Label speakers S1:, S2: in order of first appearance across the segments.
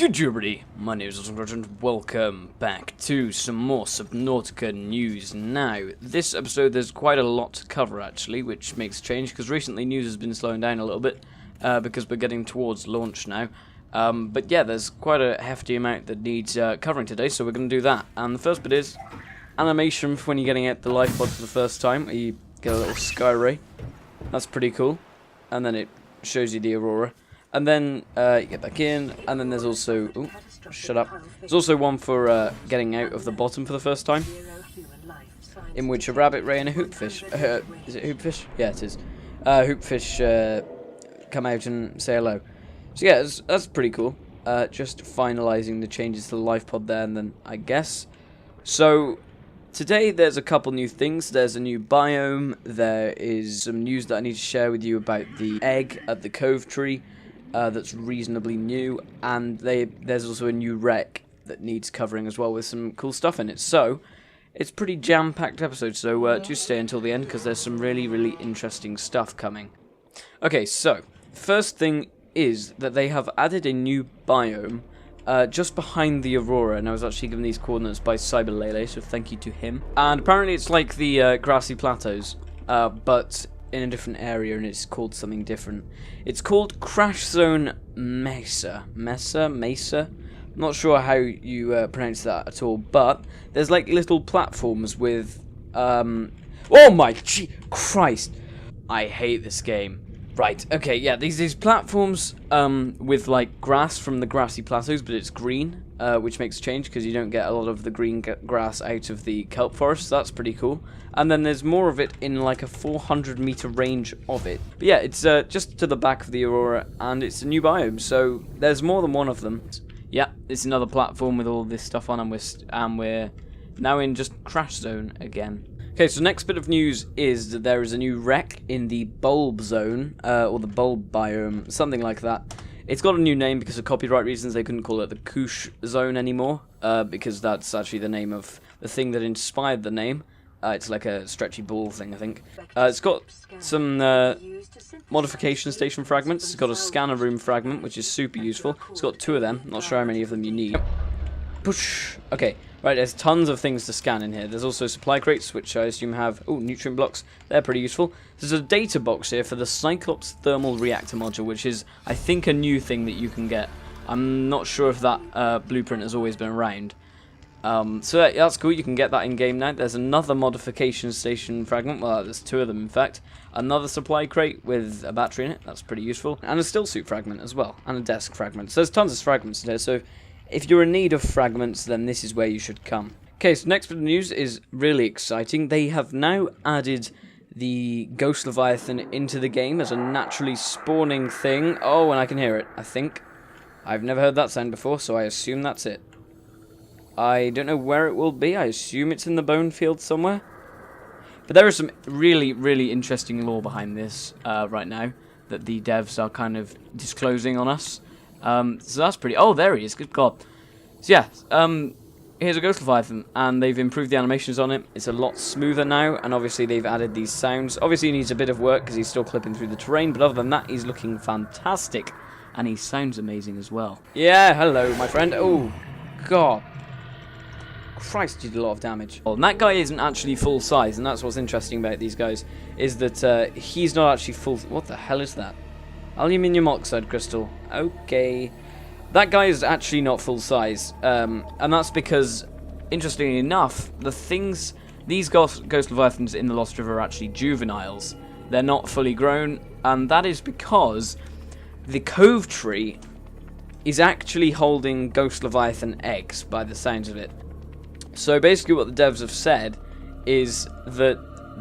S1: Good everybody, my name is Awesomecrunch and welcome back to some more Subnautica news. Now, this episode there's quite a lot to cover actually, which makes a change because recently news has been slowing down a little bit because we're getting towards launch now. But yeah, there's quite a hefty amount that needs covering today, so we're going to do that. And the first bit is animation for when you're getting out the life pod for the first time. You get a little sky ray. That's pretty cool. And then it shows you the aurora. And then you get back in, and then there's also... Ooh, shut up. There's also one for getting out of the bottom for the first time, in which a rabbit ray and a hoopfish... is it hoopfish? Yeah, it is. Hoopfish come out and say hello. So yeah, that's pretty cool. Just finalising the changes to the life pod there, and then I guess... So, today there's a couple new things. There's a new biome. There is some news that I need to share with you about the egg at the Cove tree. That's reasonably new, and there's also a new wreck that needs covering as well with some cool stuff in it. So, it's a pretty jam-packed episode, so just stay until the end because there's some really, really interesting stuff coming. Okay, so, first thing is that they have added a new biome just behind the aurora, and I was actually given these coordinates by Cyberlele, so thank you to him. And apparently it's like the grassy plateaus, but in a different area, and it's called something different. It's called Crash Zone Mesa. Mesa? I'm not sure how you pronounce that at all, but there's like little platforms with oh my Christ, I hate this game. Right, okay, yeah, these platforms with like grass from the grassy plateaus, but it's green, which makes a change because you don't get a lot of the green grass out of the kelp forest, so that's pretty cool. And then there's more of it in like a 400-meter range of it. But yeah, it's just to the back of the aurora, and it's a new biome, so there's more than one of them. Yeah, it's another platform with all this stuff on, and we're now in just Crash Zone again. Okay, so next bit of news is that there is a new wreck in the bulb zone, or the bulb biome, something like that. It's got a new name because of copyright reasons. They couldn't call it the Koosh zone anymore, because that's actually the name of the thing that inspired the name. It's like a stretchy ball thing, I think. It's got some modification station fragments. It's got a scanner room fragment, which is super useful. It's got 2 of them. Not sure how many of them you need. Push. Okay, right, there's tons of things to scan in here. There's also supply crates, which I assume have... Oh, nutrient blocks. They're pretty useful. There's a data box here for the Cyclops thermal reactor module, which is, I think, a new thing that you can get. I'm not sure if that blueprint has always been around. So that's cool, you can get that in-game now. There's another modification station fragment, well, there's 2 of them in fact. Another supply crate with a battery in it, that's pretty useful. And a still suit fragment as well, and a desk fragment. So there's tons of fragments in here, so if you're in need of fragments, then this is where you should come. Okay, so next bit of news is really exciting. They have now added the Ghost Leviathan into the game as a naturally spawning thing. Oh, and I can hear it, I think. I've never heard that sound before, so I assume that's it. I don't know where it will be. I assume it's in the bone field somewhere. But there is some really, really interesting lore behind this right now that the devs are kind of disclosing on us. So that's pretty... Oh, there he is. Good God. So yeah, here's a Ghost Leviathan, and they've improved the animations on it. It's a lot smoother now, and obviously they've added these sounds. Obviously he needs a bit of work because he's still clipping through the terrain, but other than that, he's looking fantastic. And he sounds amazing as well. Yeah, hello, my friend. Oh, God. Christ, you did a lot of damage. Well, and that guy isn't actually full size, and that's what's interesting about these guys, is that he's not actually full... What the hell is that? Aluminium oxide crystal. Okay. That guy is actually not full size, and that's because, interestingly enough, these Ghost Leviathans in the Lost River are actually juveniles. They're not fully grown, and that is because the Cove tree is actually holding Ghost Leviathan eggs, by the sounds of it. So basically what the devs have said is that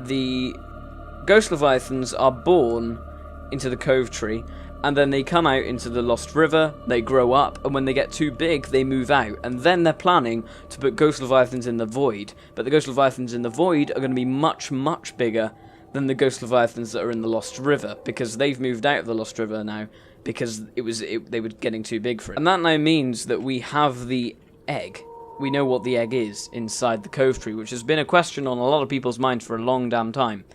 S1: the Ghost Leviathans are born into the Cove tree, and then they come out into the Lost River, they grow up, and when they get too big, they move out. And then they're planning to put Ghost Leviathans in the Void. But the Ghost Leviathans in the Void are going to be much, much bigger than the Ghost Leviathans that are in the Lost River, because they've moved out of the Lost River now, because they were getting too big for it. And that now means that we have the egg. We know what the egg is inside the Cove tree, which has been a question on a lot of people's minds for a long damn time.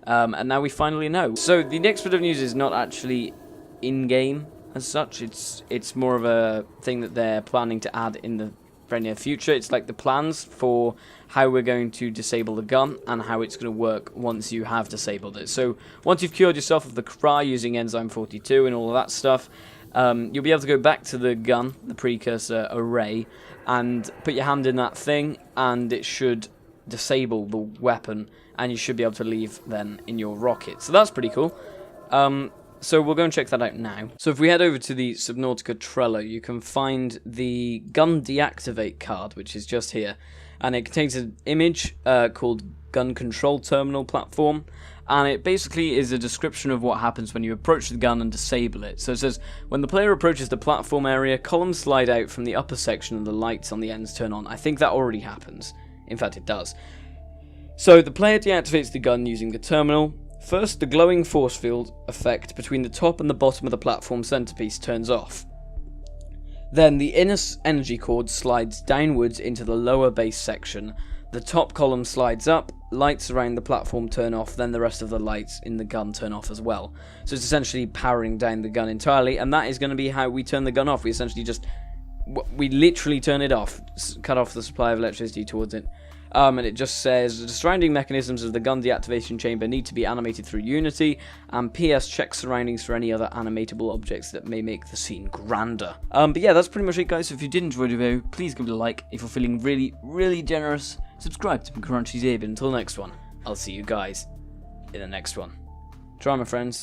S1: And now we finally know. So the next bit of news is not actually in-game. as such. It's more of a thing that they're planning to add in the very near future. It's like the plans for how we're going to disable the gun and how it's going to work once you have disabled it. So once you've cured yourself of the cry using enzyme 42 and all of that stuff, you'll be able to go back to the gun, the Precursor Array, and put your hand in that thing, and it should disable the weapon, and you should be able to leave then in your rocket. So that's pretty cool. So we'll go and check that out now. So if we head over to the Subnautica Trello, you can find the gun deactivate card, which is just here. And it contains an image called Gun Control Terminal Platform. And it basically is a description of what happens when you approach the gun and disable it. So it says, when the player approaches the platform area, columns slide out from the upper section and the lights on the ends turn on. I think that already happens. In fact, it does. So the player deactivates the gun using the terminal. First, the glowing force field effect between the top and the bottom of the platform centerpiece turns off. Then the inner energy cord slides downwards into the lower base section. The top column slides up, lights around the platform turn off, then the rest of the lights in the gun turn off as well. So it's essentially powering down the gun entirely, and that is going to be how we turn the gun off. We essentially we literally turn it off, cut off the supply of electricity towards it. And it just says, the surrounding mechanisms of the gun deactivation chamber need to be animated through Unity, and PS check surroundings for any other animatable objects that may make the scene grander. But yeah, that's pretty much it, guys. So if you did enjoy the video, please give it a like. If you're feeling really, really generous, subscribe to McCrunchy's Abe. Until next one, I'll see you guys in the next one. Try, my friends.